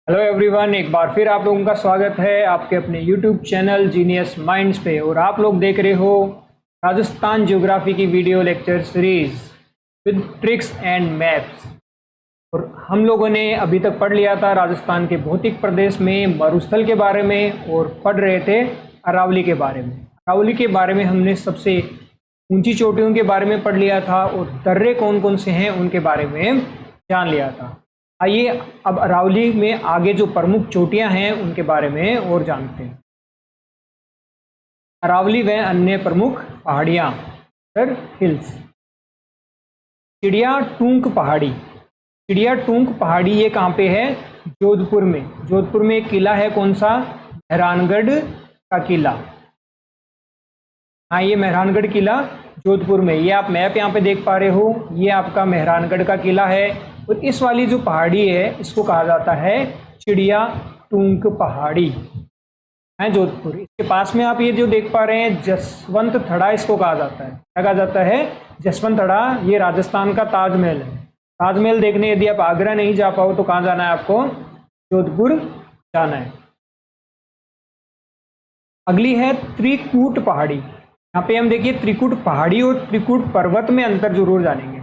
Hello everyone, एक बार फिर आप लोगों का स्वागत है आपके अपने यूट्यूब चैनल जीनियस माइंड्स पे। और आप लोग देख रहे हो राजस्थान ज्योग्राफी की video lecture series with tricks and maps. और हम लोगों ने अभी तक पढ़ लिया था राजस्थान के भौतिक प्रदेश में मरुस्थल के बारे में, और पढ़ रहे थे अरावली के बारे में। अरावली के बारे में हमने सबसे ऊंची चोटियों के बारे में पढ़ लिया था, और दर्रे कौन कौन से हैं उनके बारे में जान लिया था। आइए अब अरावली में आगे जो प्रमुख चोटियां हैं उनके बारे में और जानते हैं। अरावली व अन्य प्रमुख पहाड़ियां, हिल्स। चिड़िया टूंक पहाड़ी, चिड़िया टूंक पहाड़ी ये कहाँ पे है? जोधपुर में। जोधपुर में एक किला है, कौन सा? मेहरानगढ़ का किला। हाँ, ये मेहरानगढ़ किला जोधपुर में। ये आप मैप यहाँ पे देख पा रहे हो, ये आपका मेहरानगढ़ का किला है। और इस वाली जो पहाड़ी है इसको कहा जाता है चिड़िया टूंक पहाड़ी, है जोधपुर। इसके पास में आप ये जो देख पा रहे हैं जसवंत थड़ा, इसको कहा जाता है। क्या कहा जाता है? जसवंत थड़ा। ये राजस्थान का ताजमहल है। ताजमहल देखने यदि आप आगरा नहीं जा पाओ तो कहाँ जाना है आपको? जोधपुर जाना है। अगली है त्रिकूट पहाड़ी। यहाँ पे हम देखिए त्रिकूट पहाड़ी और त्रिकूट पर्वत में अंतर जरूर जानेंगे।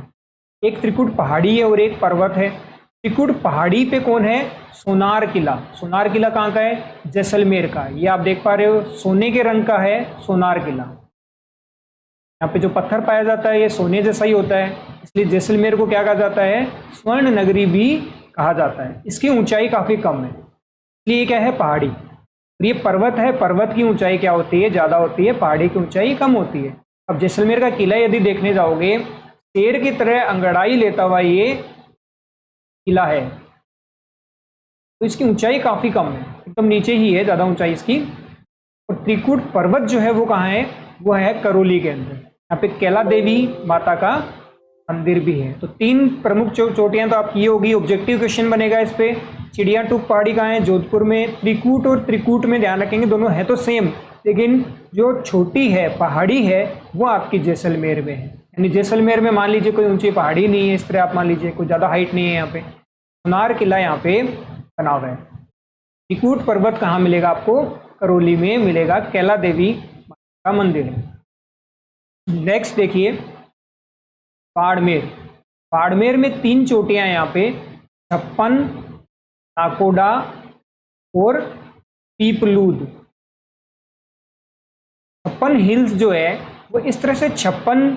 एक त्रिकूट पहाड़ी है और एक पर्वत है। त्रिकूट पहाड़ी पे कौन है? सोनार किला। सोनार किला कहाँ का है? जैसलमेर का। ये आप देख पा रहे हो, सोने के रंग का है सोनार किला। यहाँ पे जो पत्थर पाया जाता है ये सोने जैसा ही होता है, इसलिए जैसलमेर को क्या कहा जाता है? स्वर्ण नगरी भी कहा जाता है। इसकी ऊंचाई काफी कम है, इसलिए ये क्या है? पहाड़ी। और ये पर्वत है। पर्वत की ऊंचाई क्या होती है? ज्यादा होती है, पहाड़ी की ऊंचाई कम होती है। अब जैसलमेर का किला यदि देखने जाओगे, शेर की तरह अंगड़ाई लेता हुआ ये किला है, तो इसकी ऊंचाई काफी कम है, एकदम नीचे ही है, ज्यादा ऊंचाई इसकी। और त्रिकूट पर्वत जो है वो कहाँ है? वो है करौली के अंदर। यहाँ पे कैला देवी माता का मंदिर भी है। तो तीन प्रमुख चोटियां तो आपकी ये होगी। ऑब्जेक्टिव क्वेश्चन बनेगा इस पे। चिड़िया टूंक पहाड़ी कहाँ है? जोधपुर में। त्रिकूट और त्रिकूट में ध्यान रखेंगे, दोनों है तो सेम, लेकिन जो छोटी है पहाड़ी है वो आपकी जैसलमेर में है। यानी जैसलमेर में मान लीजिए कोई ऊंची पहाड़ी नहीं है, इस तरह आप मान लीजिए कोई ज़्यादा हाइट नहीं है। यहाँ पे सोनार किला यहाँ पे बना हुआ है। त्रिकूट पर्वत कहाँ मिलेगा आपको? करौली में मिलेगा, कैला देवी का मंदिर है। नेक्स्ट देखिए बाड़मेर। बाड़मेर में तीन चोटियां यहाँ पे, छप्पन, नाकोडा और पीपलूद। छप्पन हिल्स जो है वो इस तरह से 56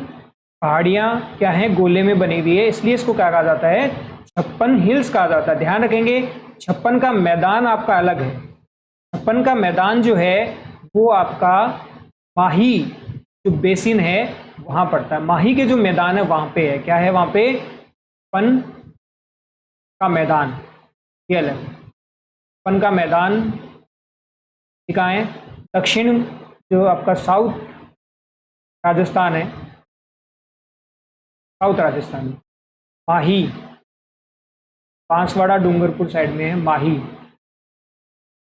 पहाड़ियां क्या हैं? गोले में बनी हुई है, इसलिए इसको क्या कहा जाता है? 56 हिल्स कहा जाता है। ध्यान रखेंगे 56 का मैदान आपका अलग है। 56 का मैदान जो है वो आपका माही जो बेसिन है वहां पड़ता है। माही के जो मैदान है वहां पे है। क्या है वहां पे? 56 का मैदान, ये अलग। 56 का मैदान कहाँ है? दक्षिण जो आपका साउथ राजस्थान है, साउथ राजस्थान में माही, बांसवाड़ा डूंगरपुर साइड में है माही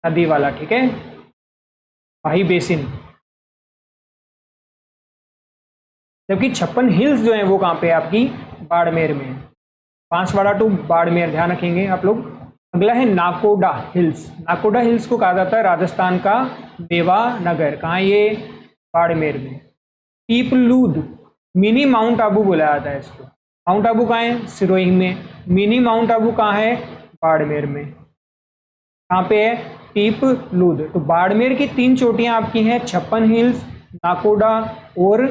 नदी वाला, ठीक है, माही बेसिन। जबकि 56 हिल्स जो है वो कहाँ पे? आपकी बाड़मेर में। बांसवाड़ा टू बाड़मेर, ध्यान रखेंगे आप लोग। अगला है नाकोडा हिल्स। नाकोडा हिल्स को कहा जाता है राजस्थान का देवा नगर। कहाँ? ये बाड़मेर में। पीपलूद, मिनी माउंट आबू बोला जाता है इसको। माउंट आबू कहाँ है? सिरोही में। मिनी माउंट आबू कहाँ है? बाड़मेर में। कहाँ पे है? पीपलूद। तो बाड़मेर की तीन चोटियां आपकी हैं, 56 हिल्स, नाकोडा और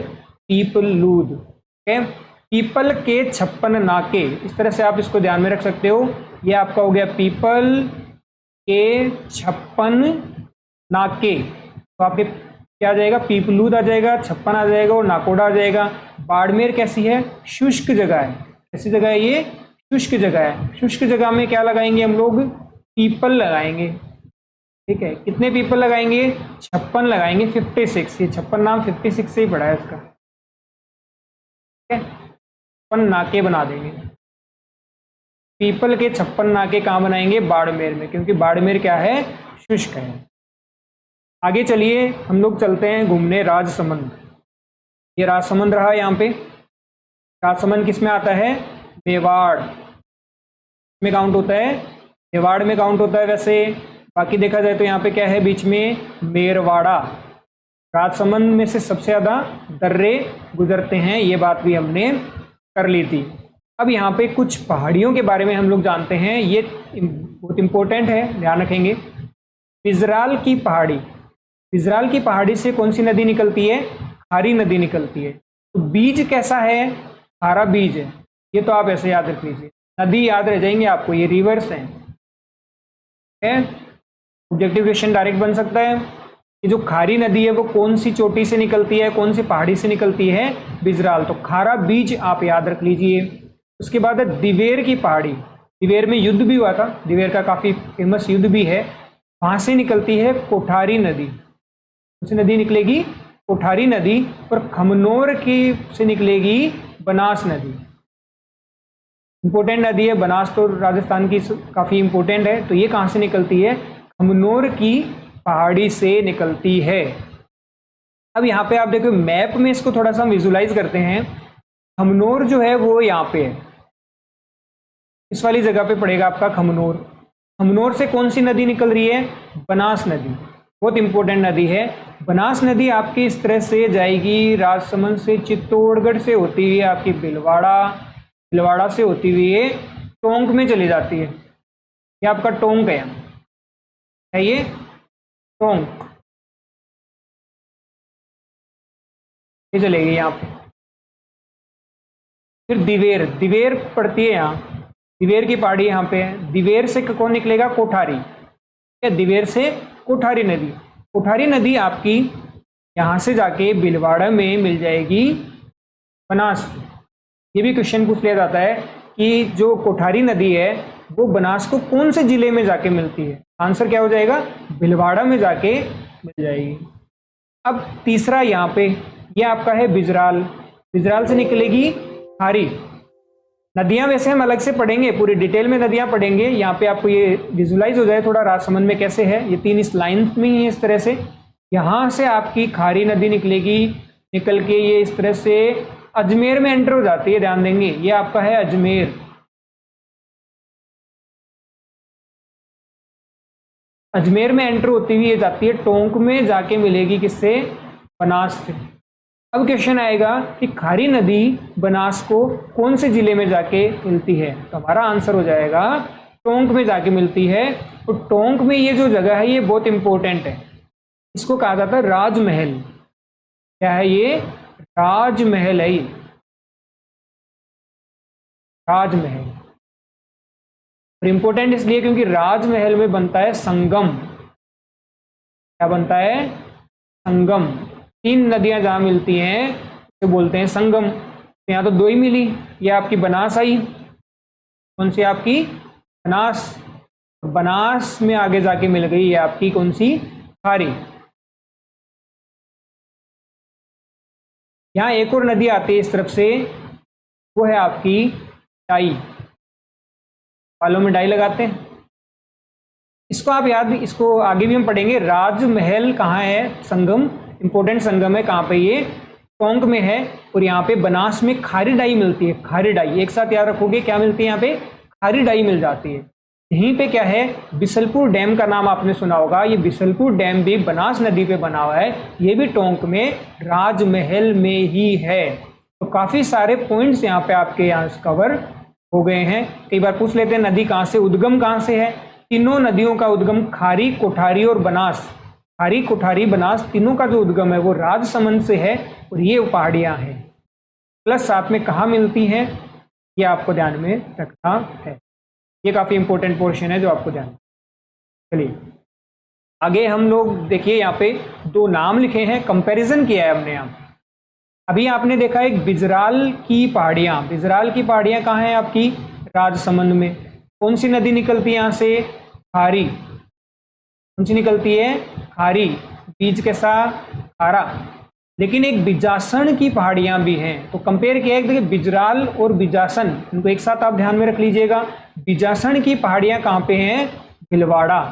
पीपलूद। ओके, पीपल के 56 नाके, इस तरह से आप इसको ध्यान में रख सकते हो। ये आपका हो गया पीपल के 56 नाके। तो आपके क्या आ जाएगा? पीपलूद आ जाएगा, 56 आ जाएगा और नाकोडा आ जाएगा। बाड़मेर कैसी है? शुष्क जगह है। कैसी जगह है ये? शुष्क जगह है। शुष्क जगह में क्या लगाएंगे हम लोग? पीपल लगाएंगे, ठीक है। कितने पीपल लगाएंगे? 56 लगाएंगे, 56। ये 56 नाम 56 से ही पड़ा है इसका, ठीक है। 56 नाके बना देंगे। पीपल के 56 नाके कहाँ बनाएंगे? बाड़मेर में, क्योंकि बाड़मेर क्या है? शुष्क है। आगे चलिए हम लोग चलते हैं घूमने राजसमंद। ये राजसमंद रहा यहाँ पे। राजसमंद किस में आता है? मेवाड़ में काउंट होता है। मेवाड़ में काउंट होता है वैसे। बाकी देखा जाए तो यहाँ पे क्या है बीच में, मेरवाड़ा। राजसमंद में से सबसे ज़्यादा दर्रे गुजरते हैं, ये बात भी हमने कर ली थी। अब यहाँ पे कुछ पहाड़ियों के बारे में हम लोग जानते हैं, ये बहुत इम्पोर्टेंट है, ध्यान रखेंगे। बिजराल की पहाड़ी, बिजराल की पहाड़ी से कौन सी नदी निकलती है? खारी नदी निकलती है। तो बीज कैसा है? खारा बीज है। ये तो आप ऐसे याद रख लीजिए, नदी याद रह जाएंगे आपको, ये रिवर्स है। ऑब्जेक्टिव क्वेश्चन डायरेक्ट बन सकता है कि जो खारी नदी है वो कौन सी चोटी से निकलती है, कौन सी पहाड़ी से निकलती है? बिजराल। तो खारा बीज आप याद रख लीजिए। उसके बाद है दिवेर की पहाड़ी। दिवेर में युद्ध भी हुआ था, दिवेर का काफ़ी फेमस युद्ध भी है। वहाँ से निकलती है कोठारी नदी। कौन सी नदी निकलेगी? कोठारी नदी। और खमनोर की से निकलेगी बनास नदी। इंपॉर्टेंट नदी है बनास, तो राजस्थान की काफ़ी इंपॉर्टेंट है। तो ये कहाँ से निकलती है? खमनोर की पहाड़ी से निकलती है। अब यहाँ पे आप देखो मैप में इसको थोड़ा सा विजुलाइज करते हैं। खमनोर जो है वो यहाँ पे है, इस वाली जगह पे पड़ेगा आपका खमनोर। खमनोर से कौन सी नदी निकल रही है? बनास नदी। बहुत इंपॉर्टेंट नदी है। बनास नदी आपकी इस तरह से जाएगी, राजसमंद से, चित्तौड़गढ़ से होती हुई आपकी भिलवाड़ा से होती हुई टोंक में चली जाती है। ये आपका टोंक है ये टोंक, ये चलेगी यहाँ पे। फिर दिवेर, दिवेर पड़ती है यहाँ, दिवेर की पहाड़ी यहाँ पे है। दिवेर से कौन निकलेगा? कोठारी। या दिवेर से कोठारी नदी। कोठारी नदी आपकी यहाँ से जाके भिलवाड़ा में मिल जाएगी बनास। ये भी क्वेश्चन पूछ लिया जाता है कि जो कोठारी नदी है वो बनास को कौन से जिले में जाके मिलती है? आंसर क्या हो जाएगा? भिलवाड़ा में जाके मिल जाएगी। अब तीसरा यहाँ पे ये आपका है बिजराल। बिजराल से निकलेगी खारी। नदियां वैसे हम अलग से पढ़ेंगे, पूरी डिटेल में नदियां पढ़ेंगे। यहाँ पे आपको ये विजुलाइज हो जाए थोड़ा राजसमंद में कैसे है। ये तीन इस लाइन में ही है इस तरह से। यहाँ से आपकी खारी नदी निकलेगी, निकल के ये इस तरह से अजमेर में एंटर हो जाती है। ध्यान देंगे ये आपका है अजमेर। अजमेर में एंटर होती हुई ये जाती है टोंक में, जाके मिलेगी किससे? बनास से। अब क्वेश्चन आएगा कि खारी नदी बनास को कौन से जिले में जाके मिलती है? तो हमारा आंसर हो जाएगा टोंक में जाके मिलती है। तो टोंक में ये जो जगह है ये बहुत इंपॉर्टेंट है, इसको कहा जाता है राजमहल। क्या है ये? राजमहल है ये, राजमहल। और इंपॉर्टेंट इसलिए क्योंकि राजमहल में बनता है संगम। क्या बनता है? संगम। तीन नदियां जहां मिलती हैं तो बोलते हैं संगम। तो यहाँ तो दो ही मिली, ये आपकी बनास आई। कौन सी आपकी? बनास। बनास में आगे जाके मिल गई ये आपकी कौन सी? खारी। यहाँ एक और नदी आती है इस तरफ से, वो है आपकी डाई। बालों में डाई लगाते हैं, इसको आप याद, इसको आगे भी हम पढ़ेंगे। राजमहल कहाँ है? संगम, इंपॉर्टेंट संगम है। कहाँ पे? ये टोंक में है। और यहाँ पे बनास में खारी डाई मिलती है। खारी डाई एक साथ याद रखोगे, क्या मिलती है यहाँ पे? खारी डाई मिल जाती है। यहीं पे क्या है? बिसलपुर डैम का नाम आपने सुना होगा। ये बिसलपुर डैम भी बनास नदी पे बना हुआ है, ये भी टोंक में राजमहल में ही है। तो काफी सारे पॉइंट्स यहाँ पे आपके यहाँ कवर हो गए हैं। कई बार पूछ लेते हैं नदी कहाँ से, उद्गम कहाँ से है? तीनों नदियों का उद्गम खारी, कोठारी और बनास, खारी, कोठारी, बनास, तीनों का जो उद्गम है वो राजसमंद से है। और ये पहाड़ियाँ हैं, प्लस साथ में कहाँ मिलती हैं ये आपको ध्यान में रखना है। ये काफ़ी इंपॉर्टेंट पोर्शन है जो आपको ध्यान। चलिए आगे हम लोग देखिए, यहाँ पे दो नाम लिखे हैं, कंपैरिजन किया है हमने यहाँ। अभी आपने देखा एक बिजराल की पहाड़ियाँ। बिजराल की पहाड़ियाँ कहाँ हैं आपकी? राजसमंद में। कौन सी नदी निकलती है यहाँ से? खारी। कौन सी निकलती है? खारी। बीज कैसा? खारा। लेकिन एक बिजासन की पहाड़ियाँ भी हैं, तो कंपेयर किया है। देखिए बिजराल और बिजासन, इनको एक साथ आप ध्यान में रख लीजिएगा। बिजासन की पहाड़ियाँ कहाँ पे हैं? भिलवाड़ा।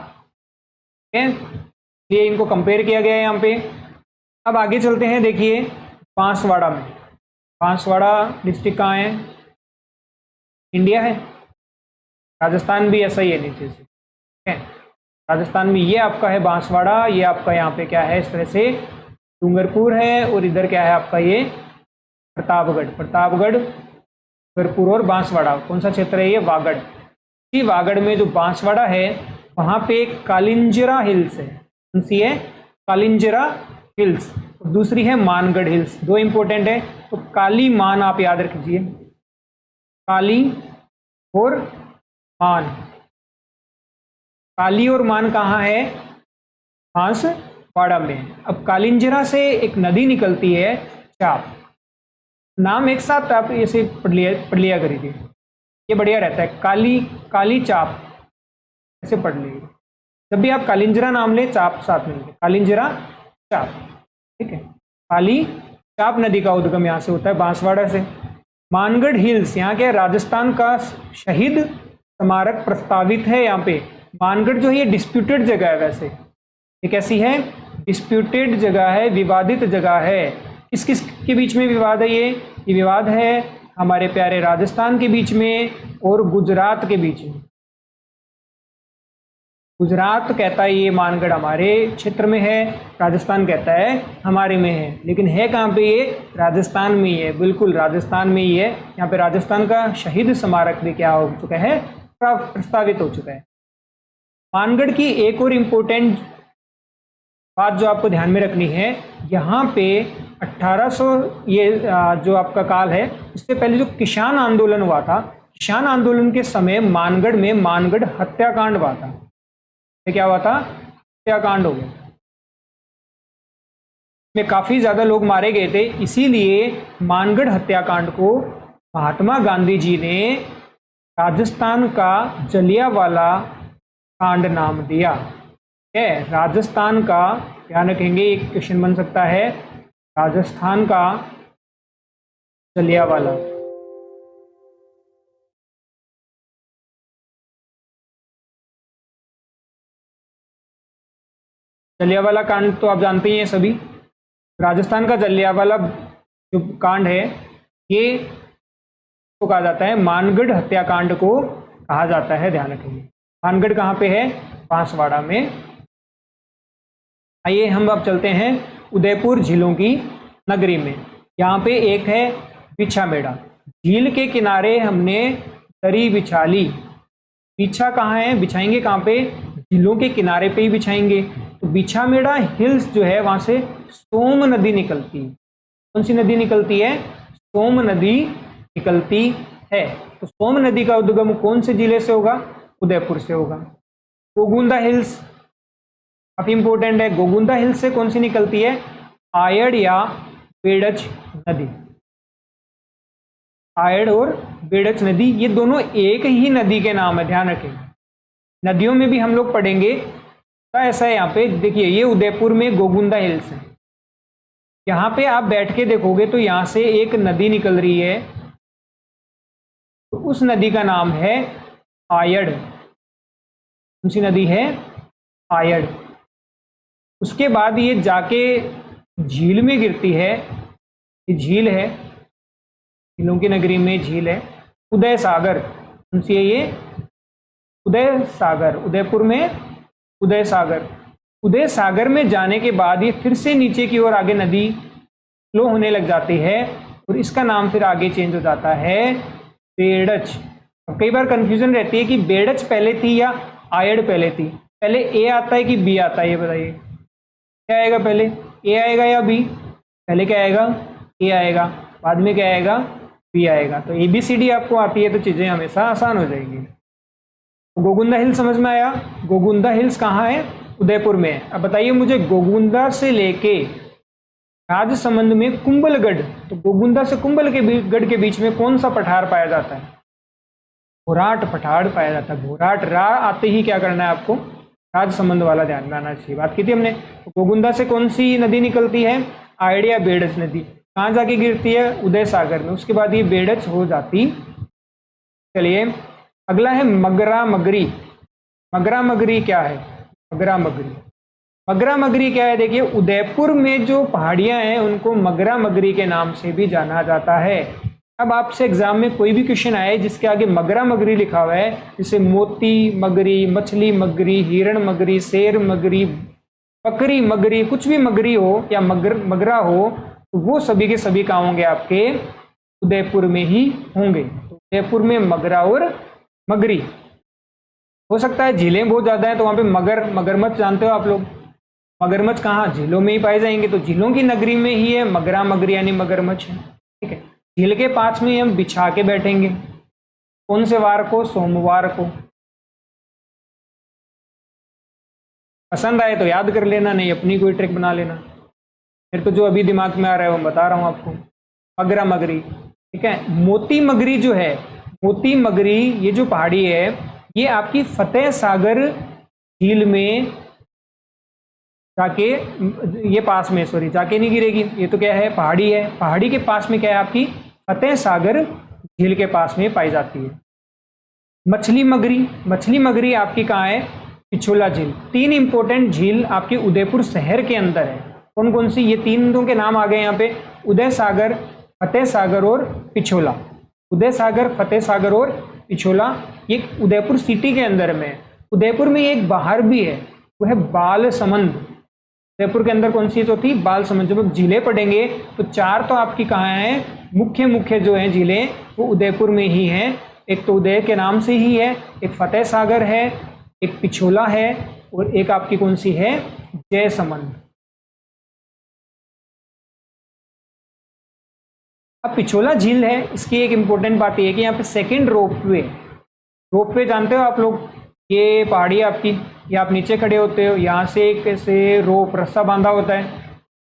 ठीक है, ये इनको कंपेयर किया गया है यहाँ पे। अब आगे चलते हैं, देखिए बांसवाड़ा में। बांसवाड़ा डिस्ट्रिक्ट कहाँ है? इंडिया है। राजस्थान भी ऐसा ही है नीचे से। है। राजस्थान में ये आपका है बांसवाड़ा, ये आपका यहाँ पे क्या है इस तरह से डूंगरपुर है, और इधर क्या है आपका ये प्रतापगढ़, डूंगरपुर और बांसवाड़ा। कौन सा क्षेत्र है ये? वागड़। इसी वागड़ में जो बांसवाड़ा है वहाँ पे कालिंजरा हिल्स है। कौन सी है? कालिंजरा हिल्स। और दूसरी है मानगढ़ हिल्स। दो इंपॉर्टेंट है, तो काली मान आप याद रखिए, काली और मान। काली और मान कहाँ है? बांसवाड़ा में। अब कालिंजरा से एक नदी निकलती है चाप, नाम एक साथ आप ऐसे पढ़ लिया करिए, ये बढ़िया रहता है। काली चाप ऐसे पढ़ लीजिए, जब भी आप कालिंजरा नाम ले चाप साथ में, कालिंजरा चाप, ठीक है। काली चाप नदी का उद्गम यहाँ से होता है बांसवाड़ा से। मानगढ़ हिल्स यहाँ के राजस्थान का शहीद स्मारक प्रस्तावित है। यहाँ पे मानगढ़ जो है ये डिस्प्यूटेड जगह है, वैसे ये कैसी है? डिस्प्यूटेड जगह है, विवादित जगह है। किस किस के बीच में विवाद है? ये विवाद है हमारे प्यारे राजस्थान के बीच में और गुजरात के बीच में। गुजरात कहता है ये मानगढ़ हमारे क्षेत्र में है, राजस्थान कहता है हमारे में है, लेकिन है कहाँ पे? ये राजस्थान में ही है, बिल्कुल राजस्थान में ही है। यहाँ पे राजस्थान का शहीद स्मारक भी क्या हो चुका है? प्रस्तावित हो चुका है। मानगढ़ की एक और इम्पोर्टेंट बात जो आपको ध्यान में रखनी है, यहाँ पे 1800 ये जो आपका काल है, इससे पहले जो किसान आंदोलन हुआ था, किसान आंदोलन के समय मानगढ़ में मानगढ़ हत्याकांड हुआ था। क्या हुआ था? हत्याकांड हो गया, में काफी ज्यादा लोग मारे गए थे। इसीलिए मानगढ़ हत्याकांड को महात्मा गांधी जी ने राजस्थान का जलियांवाला कांड नाम दिया है। राजस्थान का, ध्यान रखेंगे, एक क्वेश्चन बन सकता है, राजस्थान का जलियांवाला। जलियांवाला कांड तो आप जानते ही हैं सभी। राजस्थान का जलियांवाला जो कांड है, ये तो कहा जाता है मानगढ़ हत्याकांड को कहा जाता है, ध्यान रखेंगे। मानगढ़ कहाँ पे है? बांसवाड़ा में। आइए हम अब चलते हैं उदयपुर झीलों की नगरी में। यहाँ पे एक है बिछामेड़ा। झील के किनारे हमने दरी बिछा ली। बिछा कहाँ है? बिछाएंगे कहाँ पे? झीलों के किनारे पे ही बिछाएंगे। तो बिछामेड़ा हिल्स जो है वहां से सोम नदी निकलती है। कौन सी नदी निकलती है? सोम नदी निकलती है। तो सोम नदी का उद्गम कौन से जिले से होगा? उदयपुर से होगा। गोगुंदा हिल्स काफी इंपॉर्टेंट है। गोगुंदा हिल्स से कौन सी निकलती है? आयड़ या बेड़च नदी। आयड़ और बेड़च नदी, ये दोनों एक ही नदी के नाम है, ध्यान रखें। नदियों में भी हम लोग पढ़ेंगे। तो ऐसा है, यहाँ पे देखिए, ये उदयपुर में गोगुंदा हिल्स है। यहाँ पे आप बैठ के देखोगे तो यहाँ से एक नदी निकल रही है, तो उस नदी का नाम है आयड़। कौन सी नदी है? आयड़। उसके बाद ये जाके झील में गिरती है। ये झील है, झीलों की नगरी में झील है उदय सागर। कौन सी है ये? उदय सागर। उदयपुर में उदय सागर। उदय सागर में जाने के बाद ये फिर से नीचे की ओर आगे नदी फ्लो होने लग जाती है, और इसका नाम फिर आगे चेंज हो जाता है बेड़च। कई बार कंफ्यूजन रहती है कि बेड़च पहले थी या आयड़ पहले थी। पहले ए आता है कि बी आता है? ये बताइए, क्या आएगा पहले? ए आएगा या बी? पहले क्या आएगा? ए आएगा, बाद में क्या आएगा? बी आएगा। तो ABCD आपको आती है तो चीज़ें हमेशा आसान हो जाएंगी। गोगुंदा हिल्स समझ में आया? गोगुंदा हिल्स कहाँ है? उदयपुर में है। अब बताइए मुझे, गोगुंदा से लेके राजसमंद में कुंभलगढ़, तो गोगुंदा से कुंभलगढ़ के बीच में कौन सा पठार पाया जाता है? घोराट पठार पाया जाता है। घोराट रा आते ही क्या करना है आपको? राजसमंद वाला ध्यान में आना चाहिए। बात की थी हमने। तो गोगुंदा से कौन सी नदी निकलती है? आयड़ या बेड़च नदी। कहाँ जाके गिरती है? उदय सागर में। उसके बाद ये बेड़च हो जाती। चलिए अगला है मगरा मगरी। मगरा मगरी क्या है? मगरा मगरी, मगरा मगरी क्या है? देखिए, उदयपुर में जो पहाड़ियां हैं उनको मगरा मगरी के नाम से भी जाना जाता है। अब आपसे एग्जाम में कोई भी क्वेश्चन आए जिसके आगे मगरा मगरी लिखा हुआ है, जैसे मोती मगरी, मछली मगरी, हिरण मगरी, शेर मगरी, बकरी मगरी, कुछ भी मगरी हो या मगरा हो, तो वो सभी के सभी कहाँ होंगे, आपके उदयपुर में ही होंगे। तो उदयपुर में मगरा और मगरी। हो सकता है झीलें बहुत ज़्यादा हैं तो वहाँ पे मगरमच्छ जानते हो आप लोग, मगरमच्छ कहाँ, झीलों में ही पाए जाएंगे, तो झीलों की नगरी में ही है मगरा मगरी यानी मगरमच्छ है। ठीक है, झील के पास में हम बिछा के बैठेंगे, कौन से वार को, सोमवार को। पसंद आए तो याद कर लेना, नहीं अपनी कोई ट्रिक बना लेना, फिर तो जो अभी दिमाग में आ रहा है वो बता रहा हूँ आपको। मगरा मगरी, ठीक है। मोती मगरी जो है, मोती मगरी ये जो पहाड़ी है, ये आपकी फतेह सागर झील में जाके, ये पास में, सॉरी जाके नहीं गिरेगी, ये तो क्या है, पहाड़ी है, पहाड़ी के पास में क्या है आपकी, फतेह सागर झील के पास में पाई जाती है। मछली मगरी, मछली मगरी आपकी कहाँ है, पिछोला झील। तीन इंपॉर्टेंट झील आपके उदयपुर शहर के अंदर है, कौन कौन सी, ये तीनों के नाम आ गए यहाँ पे, उदय सागर, फतेह सागर और पिछोला। उदय सागर, फतेह सागर और पिछोला, ये उदयपुर सिटी के अंदर में। उदयपुर में एक बाहर भी है, वो है बालसमंद। उदयपुर के अंदर कौन सी जो थी, बालसमंद। जब आप झीलें पढ़ेंगे तो चार तो आपकी कहाँ हैं, मुख्य जो हैं झीलें, वो उदयपुर में ही हैं। एक तो उदय के नाम से ही है, एक फतेह सागर है, एक पिछोला है, और एक आपकी कौन सी है, जयसमंद। अब पिछोला झील है, इसकी एक इंपॉर्टेंट बात यह है कि यहाँ पे सेकंड रोपवे, रोपवे जानते हो आप लोग, ये पहाड़ी आपकी, ये आप नीचे खड़े होते हो, यहाँ से एक ऐसे रोप रस्सा बांधा होता है,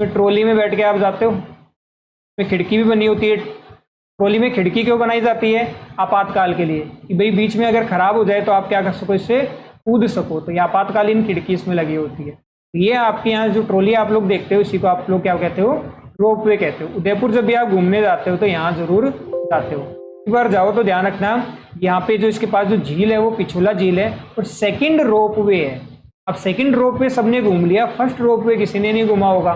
तो ट्रॉली में बैठ के आप जाते हो, उसमें खिड़की भी बनी होती है। ट्रॉली में खिड़की क्यों बनाई जाती है, आपातकाल के लिए, कि भाई बीच में अगर खराब हो जाए तो आप क्या कर सको, इससे कूद सको, तो ये आपातकालीन खिड़की इसमें लगी होती है। तो ये आपके यहाँ जो ट्रॉली आप लोग देखते हो, इसी को आप लोग क्या कहते हो, रोपवे कहते हो। उदयपुर जब भी आप घूमने जाते हो तो यहाँ जरूर जाते हो, एक बार जाओ तो ध्यान रखना, यहाँ पे जो इसके पास जो झील है वो पिछोला झील है, और सेकंड रोपवे है। अब सेकंड रोपवे सबने घूम लिया, फर्स्ट रोपवे किसी ने नहीं घूमा होगा।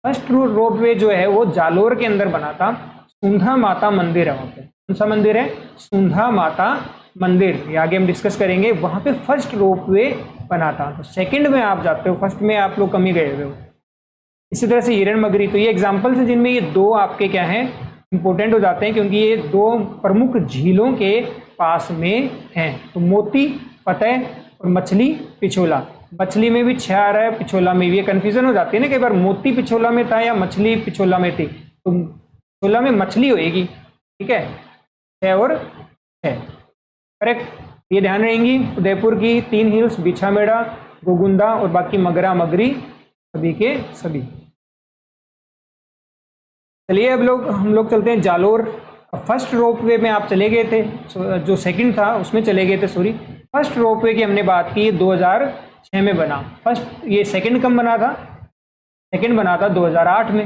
फर्स्ट रोपवे जो है वो जालोर के अंदर बना था, सुंधा माता मंदिर है वहाँ पे। कौन सा मंदिर है, सुंधा माता मंदिर, ये आगे हम डिस्कस करेंगे। वहाँ पे फर्स्ट रोपवे बना था, तो सेकंड में आप जाते हो, फर्स्ट में आप लोग कम ही गए हुए हो। इसी तरह से हिरण मगरी, तो ये एग्जाम्पल्स हैं जिनमें ये दो आपके क्या हैं, इंपॉर्टेंट हो जाते हैं, क्योंकि ये दो प्रमुख झीलों के पास में हैं। तो मोती, फतेह और मछली, पिछोला। मछली में भी 6 आ रहा है, पिछोला में भी, ये कन्फ्यूजन हो जाती है ना, कई बार मोती पिछोला में था या मछली पिछोला में थी, तो पिछोला में मछली होएगी, ठीक है, 6 और 6 करेक्ट। ये ध्यान रहेंगी, उदयपुर की 3 हिल्स, बिछामेड़ा, गोगुंदा और बाकी मगरा मगरी, सभी के सभी। चलिए अब हम लोग चलते हैं जालोर। फर्स्ट रोपवे में आप चले गए थे, जो सेकंड था उसमें चले गए थे, सॉरी। फर्स्ट रोपवे की हमने बात की, 2006 में बना। फर्स्ट, ये सेकंड कब बना था, सेकंड बना था 2008 में,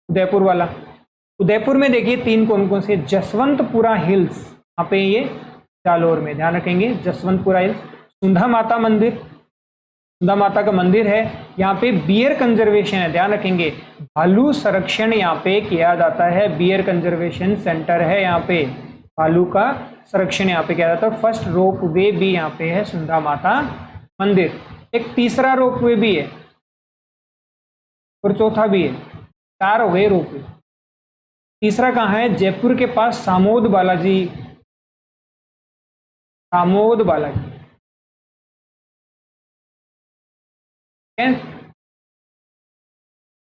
उदयपुर वाला। उदयपुर में देखिए 3 कौन कौन से, जसवंतपुरा हिल्स, यहाँ पे ये जालोर में, ध्यान रखेंगे, जसवंतपुरा हिल्स। सुंधा माता मंदिर, सुंधा माता का मंदिर है। यहाँ पे बियर कंजर्वेशन है, ध्यान रखेंगे, भालू संरक्षण यहाँ पे किया जाता है, बियर कंजर्वेशन सेंटर है यहाँ पे, भालू का संरक्षण यहाँ पे किया जाता है। फर्स्ट रोप वे भी यहाँ पे है, सुंधा माता मंदिर। एक तीसरा रोप वे भी है और चौथा भी है, 4 हो गए रोप वे। तीसरा कहाँ है, जयपुर के पास सामोद बालाजी, सामोद बालाजी,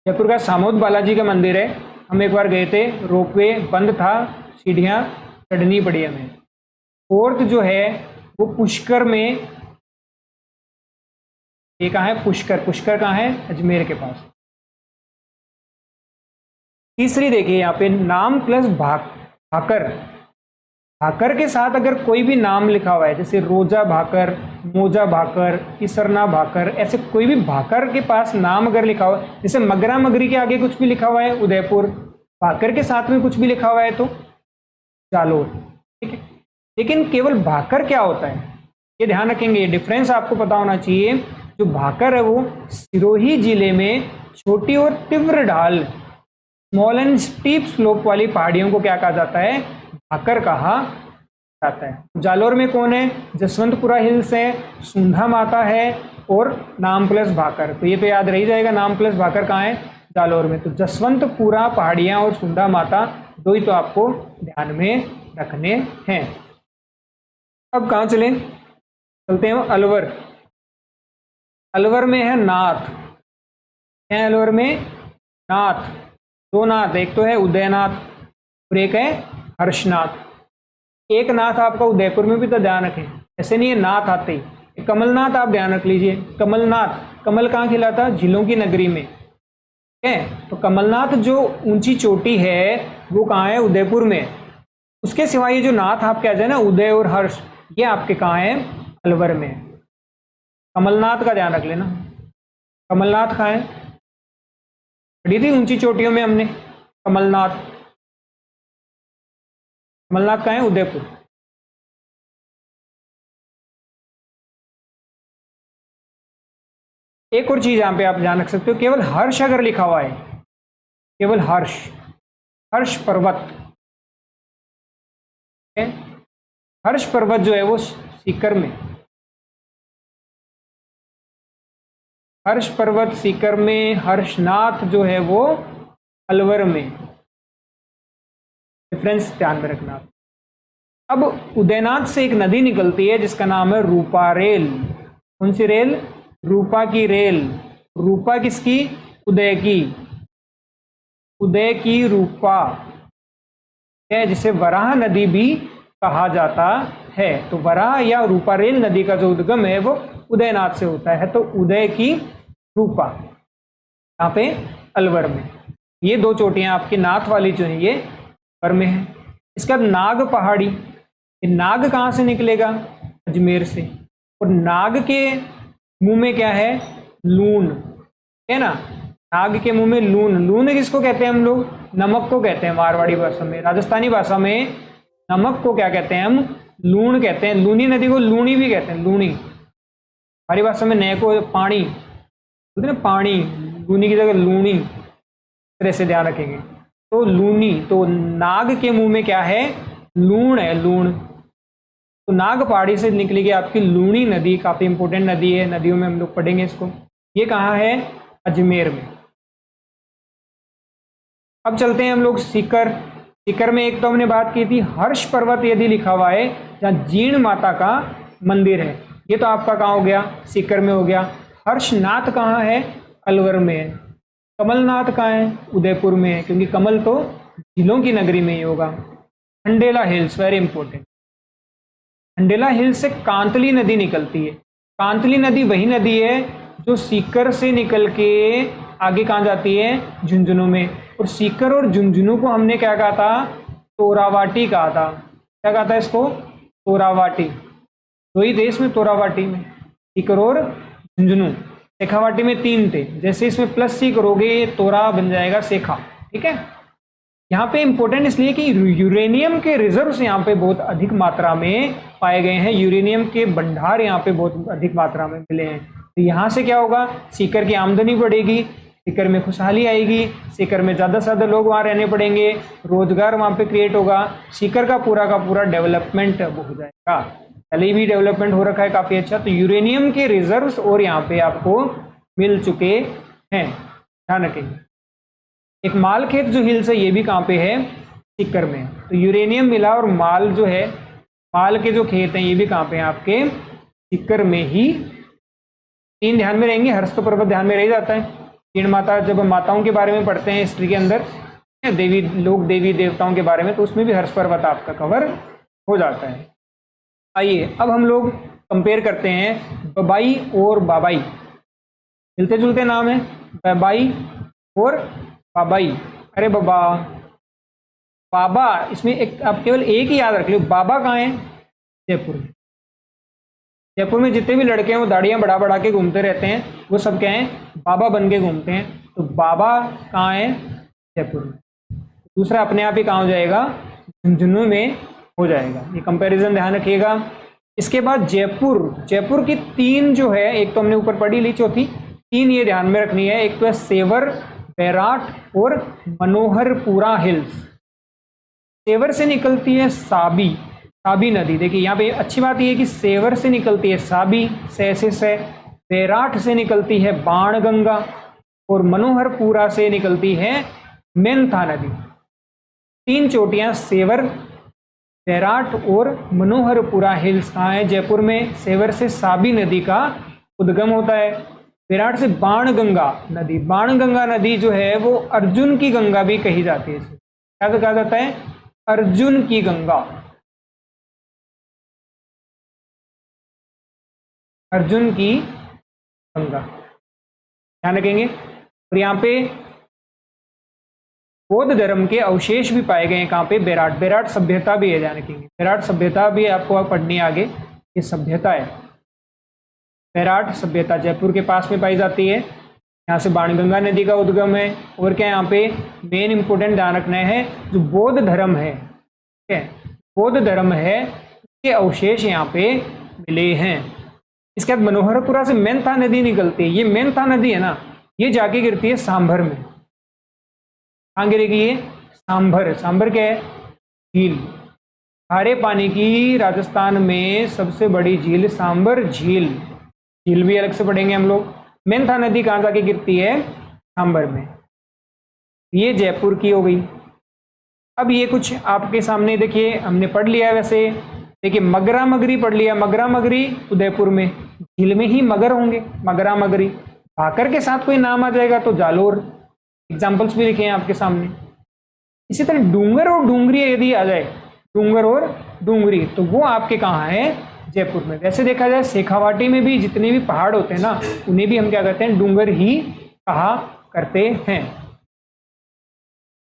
जयपुर का सामोद बालाजी का मंदिर है। हम एक बार गए थे, रोपवे बंद था, सीढ़ियां चढ़नी पड़ी हमें। फोर्थ जो है वो पुष्कर में, ये कहाँ है, पुष्कर, पुष्कर कहाँ है, अजमेर के पास। तीसरी देखिए यहाँ पे नाम प्लस भाकर, भाकर के साथ अगर कोई भी नाम लिखा हुआ है, जैसे रोजा भाकर, मोजा भाकर, इसरना भाकर, ऐसे कोई भी भाकर के पास नाम अगर लिखा हुआ है, जैसे मगरा मगरी के आगे कुछ भी लिखा हुआ है उदयपुर, भाकर के साथ में कुछ भी लिखा हुआ है तो जालोर, ठीक है। लेकिन केवल भाकर क्या होता है, ये ध्यान रखेंगे, ये डिफरेंस आपको पता होना चाहिए। जो भाकर है वो सिरोही जिले में छोटी और तीव्र ढाल स्मॉल एंड स्टीप स्लोप वाली पहाड़ियों को क्या कहा जाता है? भाकर कहा जाता है। जालोर में कौन है? जसवंतपुरा हिल्स है, सुंधा माता है और नाम प्लस भाकर। तो ये तो याद रही जाएगा, नाम प्लस भाकर कहाँ है? जालोर में। तो जसवंतपुरा पहाड़ियाँ और सुंधा माता दो ही तो आपको ध्यान में रखने हैं। अब कहाँ चलते हैं अलवर। अलवर में है नाथ, है अलवर में नाथ, दो नाथ, एक तो है उदयनाथ और एक है हर्षनाथ। एक नाथ आपका उदयपुर में भी तो ध्यान रखें, ऐसे नहीं है नाथ आते ही। कमलनाथ आप ध्यान रख लीजिए, कमलनाथ, कमल कहाँ खिलाता? झीलों की नगरी में, ठीक है। तो कमलनाथ जो ऊंची चोटी है वो कहाँ है? उदयपुर में। उसके सिवाय ये जो नाथ आपके आ जाए ना, उदय और हर्ष, ये आपके कहाँ है? अलवर में। कमलनाथ का ध्यान रख लेना। कमलनाथ कहाँ है? पढ़ी थी ऊंची चोटियों में हमने, कमलनाथ। कमलनाथ कहाँ है? उदयपुर। एक और चीज यहां पे आप ध्यान रख सकते हो, केवल हर्ष अगर लिखा हुआ है, केवल हर्ष, हर्ष पर्वत, हर्ष पर्वत जो है वो सीकर में, हर्ष पर्वत सीकर में, हर्षनाथ जो है वो अलवर में। डिफरेंस ध्यान में रखना। अब उदयनाथ से एक नदी निकलती है जिसका नाम है रूपा रेल। कौन सी रेल? रूपा की रेल। रूपा किसकी? उदय की, उदय की रूपा है, जिसे वराह नदी भी कहा जाता है। तो वराह या रूपा रेल नदी का जो उद्गम है वो उदयनाथ से होता है। तो उदय की रूपा यहाँ पे अलवर में। ये दो चोटियां आपकी नाथ वाली जो है ये अलवर में है। इसके बाद नाग पहाड़ी, ये नाग कहाँ से निकलेगा? अजमेर से। और नाग के मुंह में क्या है? लून, है ना। नाग के मुंह में लून। लून किसको कहते हैं हम लोग? नमक को कहते हैं मारवाड़ी भाषा में। राजस्थानी भाषा में नमक को क्या कहते हैं हम? लूण कहते हैं। लूनी नदी को लूणी भी कहते हैं, लूणी। हमारी भाषा में नए को पानी बोलते हैं ना, पानी। लूनी की जगह लूणी, तरह से ध्यान रखेंगे। तो लूनी, तो नाग के मुंह में क्या है? लूण है, लूण। तो नाग पहाड़ी से निकली गई आपकी लूणी नदी, काफी इंपॉर्टेंट नदी है, नदियों में हम लोग पढ़ेंगे इसको। ये कहाँ है? अजमेर में। अब चलते हैं हम लोग सीकर। सीकर में एक तो हमने बात की थी हर्ष पर्वत यदि लिखा हुआ है, जहाँ जीर्ण माता का मंदिर है, ये तो आपका कहाँ हो गया? सीकर में हो गया। हर्षनाथ कहाँ है? अलवर में है। कमलनाथ कहाँ है? उदयपुर में है, क्योंकि कमल तो झीलों की नगरी में ही होगा। Khandela hills, very important. Khandela hills से कांतली नदी निकलती है। कांतली नदी वही नदी है जो सीकर से निकल के आगे कहाँ जाती है? झुंझुनू में। और सीकर और झुंझुनू को हमने क्या कहा था? तोरावाटी कहा था। क्या कहा था इसको? तोरावाटी। दो ही थे इसमें तोरावाटी में, सीकर और झुंझुनू। शेखावाटी में तीन थे, जैसे इसमें प्लस सी करोगे ये तोरा बन जाएगा शेखा, ठीक है। यहाँ पे इंपॉर्टेंट इसलिए कि यूरेनियम के रिजर्व्स यहाँ पे बहुत अधिक मात्रा में पाए गए हैं, यूरेनियम के भंडार यहाँ पे बहुत अधिक मात्रा में मिले हैं। तो यहाँ से क्या होगा? सीकर की आमदनी बढ़ेगी, सीकर में खुशहाली आएगी, सीकर में ज़्यादा से ज़्यादा लोग वहाँ रहने पड़ेंगे, रोजगार वहाँ पे क्रिएट होगा, सीकर का पूरा डेवलपमेंट हो जाएगा। पहले भी डेवलपमेंट हो रखा है काफ़ी अच्छा। तो यूरेनियम के रिजर्व्स और यहाँ पे आपको मिल चुके हैं, ध्यान रखेंगे। एक मालखेत जो हिल्स है ये भी कहाँ पे है? सीकर में। तो यूरेनियम मिला और माल जो है, माल के जो खेत हैं ये भी कहाँ पे हैं? आपके सीकर में ही। तीन ध्यान में रहेंगे, हर्ष तो पर्वत ध्यान में रह जाता है। जीर्ण माता, जब हम माताओं के बारे में पढ़ते हैं हिस्ट्री के अंदर, देवी लोग, देवी देवताओं के बारे में, तो उसमें भी हर्ष पर्वत आपका कवर हो जाता है। आइए अब हम लोग कंपेयर करते हैं बबाई और बाबाई। मिलते जुलते नाम है, बबाई और बाबाई। अरे बाबा, बाबा, इसमें एक आप केवल एक ही याद रख लो, बाबा कहाँ है? जयपुर में। जयपुर में जितने भी लड़के हैं वो दाढ़ियाँ बढ़ा बढ़ा के घूमते रहते हैं, वो सब क्या हैं? बाबा बन के घूमते हैं। तो बाबा कहाँ है? जयपुर में। दूसरा अपने आप ही कहाँ हो जाएगा? झुंझुनू में हो जाएगा। ये कंपैरिजन ध्यान रखिएगा। इसके बाद जयपुर, जयपुर की तीन जो है, एक तो हमने ऊपर पढ़ी ली, चौथी तीन ये ध्यान में रखनी है। एक तो है सेवर, बैराट और मनोहरपुरा हिल्स। सेवर से निकलती है साबी, साबी नदी। देखिए यहाँ पे अच्छी बात यह है कि सेवर से निकलती है साबी, से बैराट से निकलती है बाणगंगा और मनोहरपुरा से निकलती है मेंथा नदी। 3 चोटियां सेवर, बैराट और मनोहरपुरा हिल्स कहाँ है? जयपुर में। सेवर से साबी नदी का उद्गम होता है। बैराट से बाणगंगा नदी, बाणगंगा नदी जो है वो अर्जुन की गंगा भी कही जाती है। क्या कहा जाता है? अर्जुन की गंगा, अर्जुन की गंगा, ध्यान रखेंगे। और यहाँ पे बौद्ध धर्म के अवशेष भी पाए गए हैं। कहाँ पे? बैराट। बैराट सभ्यता भी है, ध्यान रखेंगे। बैराट सभ्यता भी आपको पढ़नी है आगे, ये सभ्यता है। बैराट सभ्यता जयपुर के पास में पाई जाती है। यहाँ से बाणगंगा नदी का उद्गम है। और क्या यहाँ पे मेन इंपोर्टेंट ध्यान रखना है, जो बौद्ध धर्म है, ठीक है, बौद्ध धर्म है, उसके अवशेष यहाँ पे मिले हैं। इसके बाद मनोहरपुरा से मेंथा नदी निकलती है। ये मेंथा नदी है ना, ये जाके गिरती है सांभर में। कहाँ गिरेगी ये? सांभर। सांभर क्या है? झील, खारे पानी की राजस्थान में सबसे बड़ी झील सांभर झील। झील भी अलग से पढ़ेंगे हम लोग। मेंथा नदी कहाँ जाके गिरती है? सांभर में। ये जयपुर की हो गई। अब ये कुछ आपके सामने देखिए, हमने पढ़ लिया है वैसे। देखिए मगरा मगरी पढ़ लिया। मगरा मगरी उदयपुर में, झील में ही मगर होंगे, मगरा मगरी। भाकर के साथ कोई नाम आ जाएगा तो जालोर। एग्जाम्पल्स भी लिखे हैं आपके सामने। इसी तरह डूंगर और डूंगरी यदि आ जाए, डूंगर और डूंगरी, तो वो आपके कहाँ है? जयपुर में। वैसे देखा जाए शेखावाटी में भी जितने भी पहाड़ होते हैं ना, उन्हें भी हम क्या कहते हैं? डूंगर ही कहा करते हैं।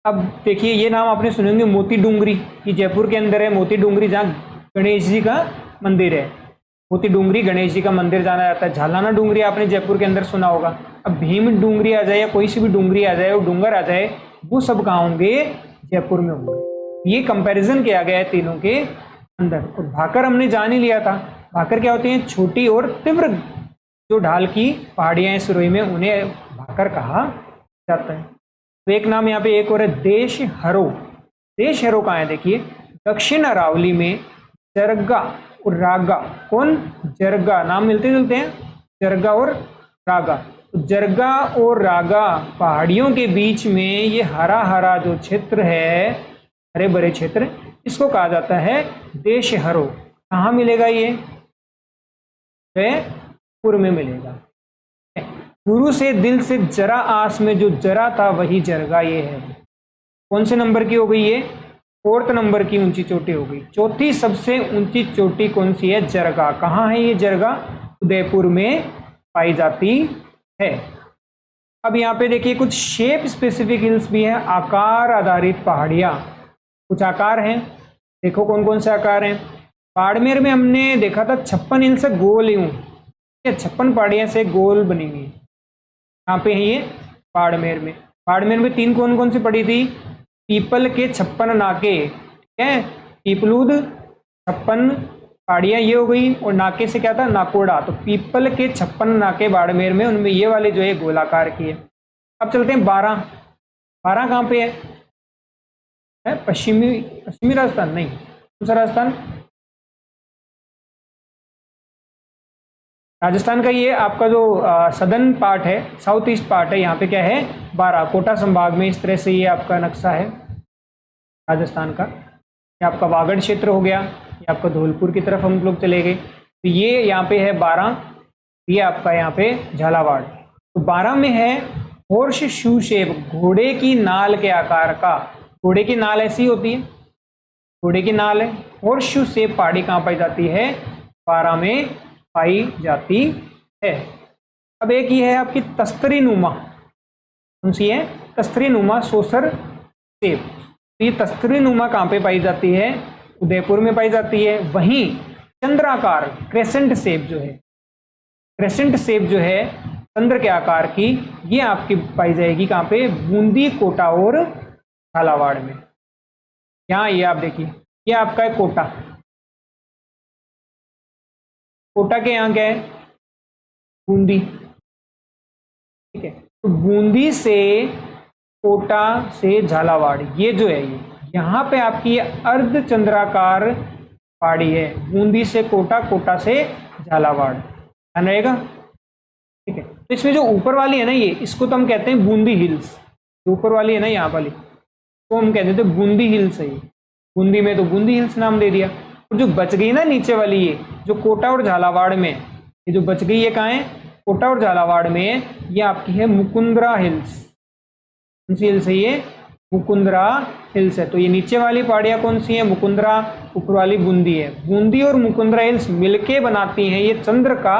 अब देखिए ये नाम आपने सुने होंगे, मोती डूंगरी, कि जयपुर के अंदर है मोती डूंगरी, जहाँ गणेश जी का मंदिर है। मोती डूंगरी गणेश जी का मंदिर जाना जाता है। झालाना डूंगरी आपने जयपुर के अंदर सुना होगा। अब भीम डूंगरी आ जाए या कोई सी भी डूंगरी आ जाए और डूंगर आ जाए, वो सब कहाँ होंगे? जयपुर में होंगे। ये कंपैरिजन किया गया है तीनों के अंदर। और भाकर हमने जान ही लिया था। भाकर क्या होती हैं? छोटी और तीव्र जो ढाल की पहाड़ियां हैं सिरोही में, उन्हें भाकर कहा जाता है। तो एक नाम यहाँ पे एक और है, देश हरो। देश हरो कहाँ है? देखिए दक्षिण अरावली में जरगा और रागा। कौन? जरगा। नाम मिलते जुलते हैं, जरगा और रागा। तो जरगा और रागा पहाड़ियों के बीच में ये हरा हरा जो क्षेत्र है, हरे भरे क्षेत्र, इसको कहा जाता है देश हरो। कहाँ मिलेगा ये? जयपुर में मिलेगा। गुरु से दिल से जरा आस में जो जरा था वही जरगा ये है। कौन से नंबर की हो गई ये? 4th नंबर की ऊंची चोटी हो गई। चौथी सबसे ऊंची चोटी कौन सी है? जरगा। कहाँ है ये जरगा? उदयपुर में पाई जाती है। अब यहाँ पे देखिए कुछ शेप स्पेसिफिक हिल्स भी हैं, आकार आधारित पहाड़ियाँ। कुछ आकार हैं, देखो कौन कौन से आकार हैं। बाड़मेर में हमने देखा था 56 हिल्स से गोल यूं, 56 पहाड़ियाँ से गोल बनी हुई। यहाँ पे है ये बाड़मेर में। बाड़मेर में 3 कौन कौन सी पड़ी थी? पीपल के 56 नाके, ठीक है, पीपलूद 56 पहाड़ियाँ ये हो गई। और नाके से क्या था? नाकोड़ा। तो पीपल के 56 नाके बाड़मेर में, उनमें ये वाले जो है गोलाकार की है। अब चलते हैं 12। 12 कहाँ पे है? पश्चिमी राजस्थान नहीं, दूसरा राजस्थान, राजस्थान का ये आपका जो सदर्न पार्ट है, साउथ ईस्ट पार्ट है, यहाँ पे क्या है? 12 कोटा संभाग में। इस तरह से ये आपका नक्शा है राजस्थान का। ये आपका वागड़ क्षेत्र हो गया, ये आपका धौलपुर की तरफ हम लोग चले गए। तो ये यहाँ पे है 12, ये आपका यहाँ पे झालावाड़। तो 12 में है हॉर्स शू शेप, घोड़े की नाल के आकार का। घोड़े की नाल ऐसी होती है, घोड़े की नाल है। हॉर्स शू शेप पहाड़ी कहाँ पाई जाती है? 12 में पाई जाती है। अब एक ये है आपकी तस्तरी नुमा। कौन सी है? तस्तरी नुमा सोसर सेब। तो ये तस्तरी नुमा कहाँ पे पाई जाती है? उदयपुर में पाई जाती है। वहीं चंद्राकार क्रेसेंट सेब जो है, क्रेसेंट सेब जो है चंद्र के आकार की, ये आपकी पाई जाएगी कहाँ पे? बूंदी, कोटा और झालावाड़ में। यहाँ ये आप देखिए, ये आपका है कोटा। कोटा के यहाँ क्या है? बूंदी, ठीक है। तो बूंदी से कोटा से झालावाड़, ये जो है ये यहाँ पे आपकी ये अर्धचंद्राकार पहाड़ी है, बूंदी से कोटा, कोटा से झालावाड़, ध्यान रहेगा। ठीक है, तो इसमें जो ऊपर वाली है ना, ये इसको तो हम कहते हैं बूंदी हिल्स, जो ऊपर वाली है ना यहाँ वाली, तो हम कहते थे बूंदी हिल्स है ये, बूंदी में तो बूंदी हिल्स नाम दे दिया। और जो बच गई ना नीचे वाली, ये जो कोटा और झालावाड़ में, ये जो बच गई ये कहाँ है, कोटा और झालावाड़ में, ये आपकी है मुकुंदरा हिल्स। कौन सी हिल्स है ये, मुकुंदरा हिल्स है। तो ये नीचे वाली पहाड़ियाँ कौन सी है, मुकुंदरा, ऊपर वाली बूंदी है। बूंदी और मुकुंदरा हिल्स मिलके बनाती हैं ये चंद्र का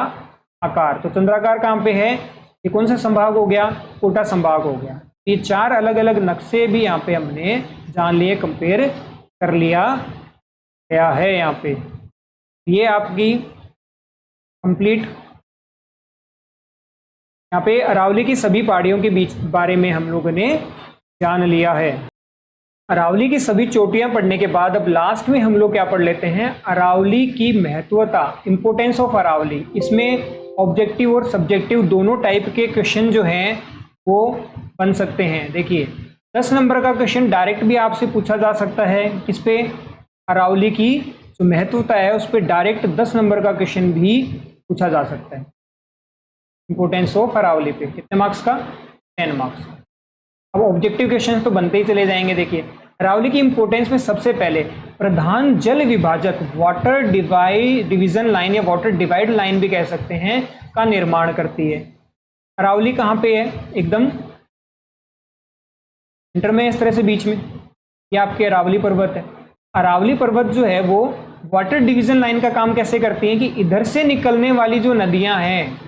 आकार। तो चंद्राकार कहाँ पे है, ये कौन सा संभाग हो गया, कोटा संभाग हो गया। ये चार अलग अलग नक्शे भी यहाँ पे हमने जान लिए, कंपेयर कर लिया गया है यहाँ पे। ये आपकी कंप्लीट यहाँ पे अरावली की सभी पहाड़ियों के बीच बारे में हम लोगों ने जान लिया है। अरावली की सभी चोटियां पढ़ने के बाद अब लास्ट में हम लोग क्या पढ़ लेते हैं, अरावली की महत्वता, इंपोर्टेंस ऑफ अरावली। इसमें ऑब्जेक्टिव और सब्जेक्टिव दोनों टाइप के क्वेश्चन जो हैं वो बन सकते हैं। देखिए 10 नंबर का क्वेश्चन डायरेक्ट भी आपसे पूछा जा सकता है, किस पे, अरावली की जो महत्वता है उस पर डायरेक्ट 10 नंबर का क्वेश्चन भी पूछा जा सकता है। इंपोर्टेंस ऑफ अरावली पे कितने मार्क्स का, 10 मार्क्स। अब ऑब्जेक्टिव क्वेश्चन तो बनते ही चले जाएंगे। देखिए अरावली की इंपोर्टेंस में सबसे पहले प्रधान जल विभाजक, वाटर डिवीजन लाइन या वाटर डिवाइड लाइन भी कह सकते हैं, का निर्माण करती है। अरावली कहाँ पे है, एकदम सेंटर में, इस तरह से बीच में, ये आपके अरावली पर्वत है। अरावली पर्वत जो है वो वाटर डिवीजन लाइन का काम कैसे करती है कि इधर से निकलने वाली जो नदियां हैं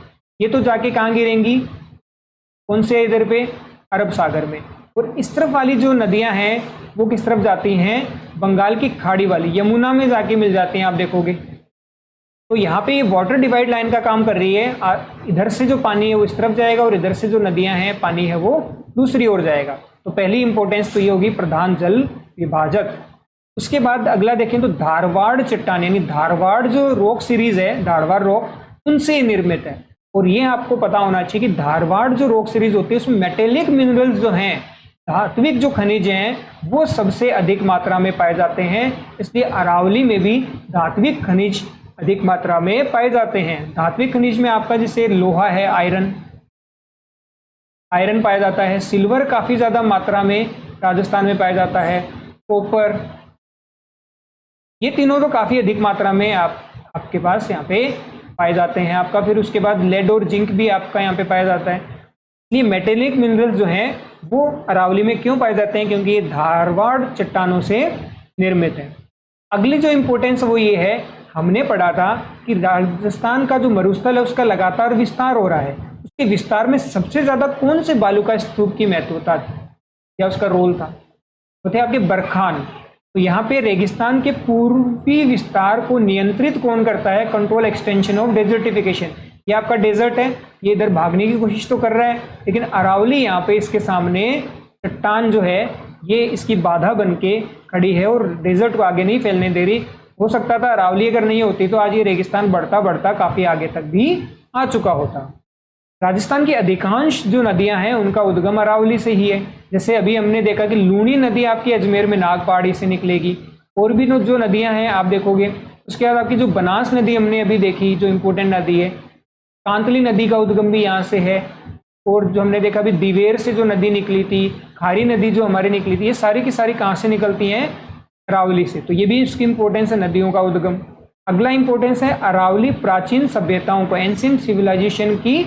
ये तो जाके कहाँ गिरेंगी, कौन से इधर पे, अरब सागर में। और इस तरफ वाली जो नदियां हैं वो किस तरफ जाती हैं, बंगाल की खाड़ी वाली, यमुना में जाके मिल जाती हैं, आप देखोगे। तो यहाँ पे ये वाटर डिवाइड लाइन का काम कर रही है, इधर से जो पानी है वो इस तरफ जाएगा और इधर से जो नदियां हैं पानी है वो दूसरी ओर जाएगा। तो पहली इंपॉर्टेंस तो ये होगी प्रधान जल विभाजक। उसके बाद अगला देखें तो धारवाड़ चट्टान, यानी धारवाड़ जो रॉक सीरीज है, धारवाड़ रॉक, उनसे निर्मित है। और ये आपको पता होना चाहिए कि धारवाड़ जो रॉक सीरीज होती है उसमें मेटेलिक मिनरल्स जो हैं, धात्विक जो खनिज हैं वो सबसे अधिक मात्रा में पाए जाते हैं। इसलिए अरावली में भी धात्विक खनिज अधिक मात्रा में पाए जाते हैं। धात्विक खनिज में आपका जैसे लोहा है, आयरन पाया जाता है, सिल्वर काफी ज्यादा मात्रा में राजस्थान में पाया जाता है, कॉपर, ये तीनों तो काफी अधिक मात्रा में आपके पास यहाँ पे पाए जाते हैं आपका। फिर उसके बाद लेड और जिंक भी आपका यहाँ पे पाया जाता है। ये मेटेलिक मिनरल्स जो हैं वो अरावली में क्यों पाए जाते हैं, क्योंकि ये धारवाड़ चट्टानों से निर्मित है। अगली जो इंपॉर्टेंस वो ये है, हमने पढ़ा था कि राजस्थान का जो मरुस्थल है उसका लगातार विस्तार हो रहा है। उसके विस्तार में सबसे ज्यादा कौन से बालू का स्तूप की महत्वता थी या उसका रोल था, वो थे आपके बरखान। तो यहाँ पे रेगिस्तान के पूर्वी विस्तार को नियंत्रित कौन करता है, कंट्रोल एक्सटेंशन ऑफ डेजर्टिफिकेशन। ये आपका डेजर्ट है, ये इधर भागने की कोशिश तो कर रहा है, लेकिन अरावली यहाँ पे इसके सामने चट्टान जो है ये इसकी बाधा बन के खड़ी है और डेजर्ट को आगे नहीं फैलने दे रही। हो सकता था अरावली अगर नहीं होती तो आज ये रेगिस्तान बढ़ता बढ़ता काफी आगे तक भी आ चुका होता। राजस्थान की अधिकांश जो नदियां हैं उनका उद्गम अरावली से ही है। जैसे अभी हमने देखा कि लूणी नदी आपकी अजमेर में नाग पहाड़ी से निकलेगी, और भी जो नदियां हैं आप देखोगे। उसके बाद आपकी जो बनास नदी हमने अभी देखी, जो इम्पोर्टेंट नदी है, कांतली नदी का उद्गम भी यहाँ से है। और जो हमने देखा अभी दिवेर से जो नदी निकली थी, खारी नदी जो हमारी निकली थी, ये सारी की सारी कहाँ से निकलती हैं, अरावली से। तो ये भी इसकी इंपॉर्टेंस है, नदियों का उद्गम। अगला इंपॉर्टेंस है अरावली प्राचीन सभ्यताओं को, एंशिएंट सिविलाइजेशन की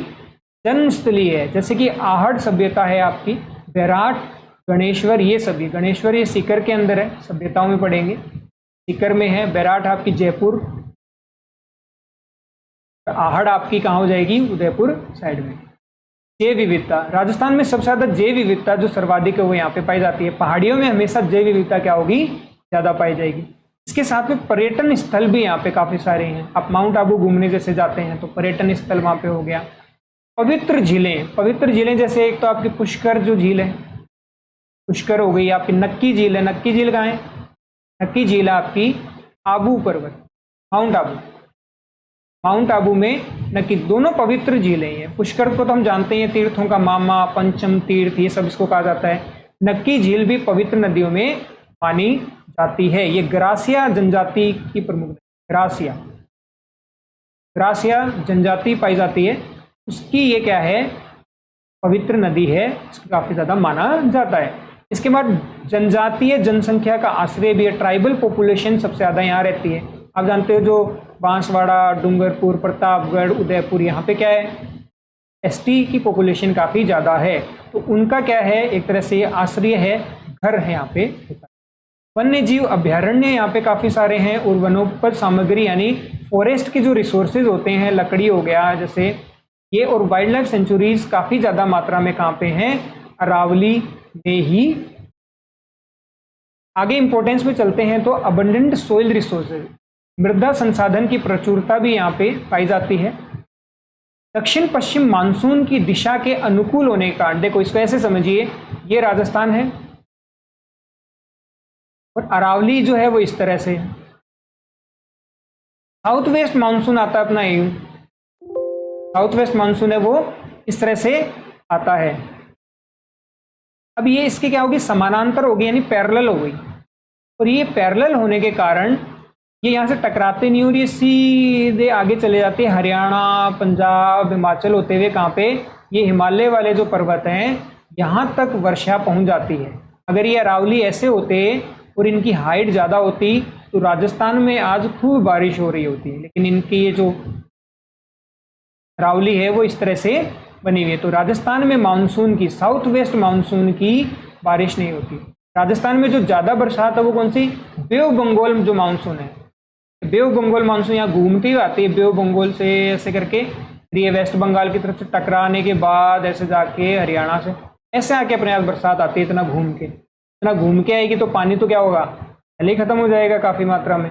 जन्मस्थली है। जैसे कि आहड़ सभ्यता है आपकी, बैराट, गणेश्वर, ये सभी, गणेश्वर ये सीकर के अंदर है, सभ्यताओं में पढ़ेंगे, सीकर में है। बैराट आपकी जयपुर, आहड़ आपकी कहाँ हो जाएगी, उदयपुर साइड में। जैव विविधता, राजस्थान में सबसे ज्यादा जैव विविधता जो सर्वाधिक है वो यहाँ पे पाई जाती है। पहाड़ियों में हमेशा जैव विविधता क्या होगी, ज्यादा पाई जाएगी। इसके साथ में पर्यटन स्थल भी यहाँ पे काफी सारे हैं। आप माउंट आबू घूमने जैसे जाते हैं तो पर्यटन स्थल वहाँ पे हो गया। पवित्र झीलें जैसे एक तो आपकी पुष्कर जो झील है, पुष्कर हो गई। आपकी नक्की झील है, नक्की झील कहाँ है, नक्की झील आपकी आबू पर्वत, माउंट आबू में नक्की, दोनों पवित्र झीलें हैं। पुष्कर को तो हम जानते हैं तीर्थों का मामा, पंचम तीर्थ, ये सब इसको कहा जाता है। नक्की झील भी पवित्र नदियों में मानी जाती है। ये ग्रासिया जनजाति की प्रमुख, ग्रासिया जनजाति पाई जाती है, उसकी ये क्या है, पवित्र नदी है, इसको काफी ज्यादा माना जाता है। इसके बाद जनजातीय जनसंख्या का आश्रय भी है, ट्राइबल पॉपुलेशन सबसे ज्यादा यहाँ रहती है। आप जानते हो जो बांसवाड़ा, डूंगरपुर, प्रतापगढ़, उदयपुर, यहाँ पे क्या है, एसटी की पॉपुलेशन काफी ज्यादा है, तो उनका क्या है, एक तरह से आश्रय है, घर है यहाँ पे होता है। वन्य जीव अभ्यारण्य यहाँ पे काफी सारे हैं, और वनोपज सामग्री यानी फॉरेस्ट के जो रिसोर्सेज होते हैं, लकड़ी हो गया जैसे ये, और वाइल्ड लाइफ सेंचुरीज काफी ज्यादा मात्रा में कहाँ पे हैं, अरावली में ही। आगे इंपॉर्टेंस में चलते हैं तो अबंडेंट सोइल रिसोर्सेज, मृदा संसाधन की प्रचुरता भी यहाँ पे पाई जाती है। दक्षिण पश्चिम मानसून की दिशा के अनुकूल होने का, देखो इसको ऐसे समझिए, ये राजस्थान है और अरावली जो है वो इस तरह से, साउथ वेस्ट मानसून आता है अपना, यूं साउथ वेस्ट मानसून है वो इस तरह से आता है। अब ये इसके क्या होगी, समानांतर होगी, यानी पैरेलल हो गई, और ये पैरेलल होने के कारण ये यहाँ से टकराते नहीं और ये सीधे आगे चले जाते हैं हरियाणा, पंजाब, हिमाचल होते हुए, कहाँ पे, ये हिमालय वाले जो पर्वत हैं यहाँ तक वर्षा पहुँच जाती है। अगर ये अरावली ऐसे होते और इनकी हाइट ज़्यादा होती तो राजस्थान में आज खूब बारिश हो रही होती है, लेकिन इनकी ये जो अरावली है वो इस तरह से बनी हुई है, तो राजस्थान में मानसून की, साउथ वेस्ट मानसून की बारिश नहीं होती। राजस्थान में जो ज़्यादा बरसात है वो कौन सी, बे ऑफ बंगाल जो मानसून है, बे ऑफ बंगाल मानसून यहाँ घूमती हुई आती है, बे ऑफ बंगाल से ऐसे करके, फिर ये वेस्ट बंगाल की तरफ से टकराने के बाद ऐसे जाके हरियाणा से ऐसे आके अपने यहाँ बरसात आती है, इतना घूम के आएगी तो पानी तो क्या होगा, पहले ही खत्म हो जाएगा काफ़ी मात्रा में।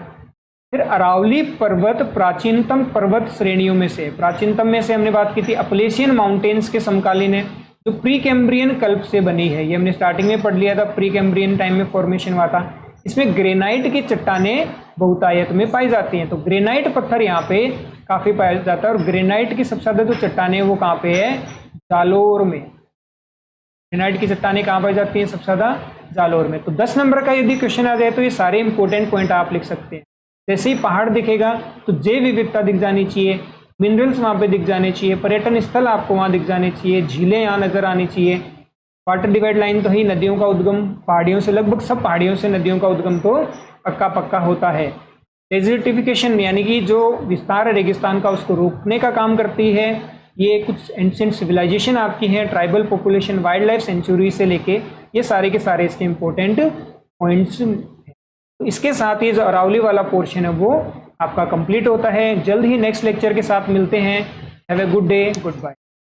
फिर अरावली पर्वत प्राचीनतम पर्वत श्रेणियों में से, प्राचीनतम में से हमने बात की थी अपलेशियन माउंटेन्स के समकालीन है, जो प्री कैम्ब्रियन कल्प से बनी है, ये हमने स्टार्टिंग में पढ़ लिया था, प्री कैम्ब्रियन टाइम में फॉर्मेशन हुआ था। इसमें ग्रेनाइट की चट्टानें बहुतायत में पाई जाती हैं, तो ग्रेनाइट पत्थर यहाँ पे काफ़ी पाया जाता है, और ग्रेनाइट की सबसे ज़्यादा जो चट्टानें वो कहाँ पे है, जालोर में। ग्रेनाइट की चट्टानें कहाँ पाई जाती हैं, सबसे ज़्यादा जालोर में। तो 10 नंबर का यदि क्वेश्चन आ जाए तो ये सारे इंपॉर्टेंट पॉइंट आप लिख सकते हैं। जैसे ही पहाड़ दिखेगा तो जैव विविधता दिख जानी चाहिए, मिनरल्स वहाँ पे दिख जाने चाहिए, पर्यटन स्थल आपको वहाँ दिख जाने चाहिए, झीलें यहाँ नजर आनी चाहिए, वाटर डिवाइड लाइन तो ही, नदियों का उद्गम पहाड़ियों से, लगभग सब पहाड़ियों से नदियों का उद्गम तो पक्का होता है। डेजर्टिफिकेशन यानी कि जो विस्तार है रेगिस्तान का उसको रोकने का काम करती है। ये कुछ एंशिएंट सिविलाइजेशन आपकी है, tribal population, wild life sanctuary से लेके ये सारे के सारे इसके इंपॉर्टेंट पॉइंट्स। तो इसके साथ ही जो अरावली वाला पोर्शन है वो आपका कंप्लीट होता है। जल्द ही नेक्स्ट लेक्चर के साथ मिलते हैं। Have a good day, good bye.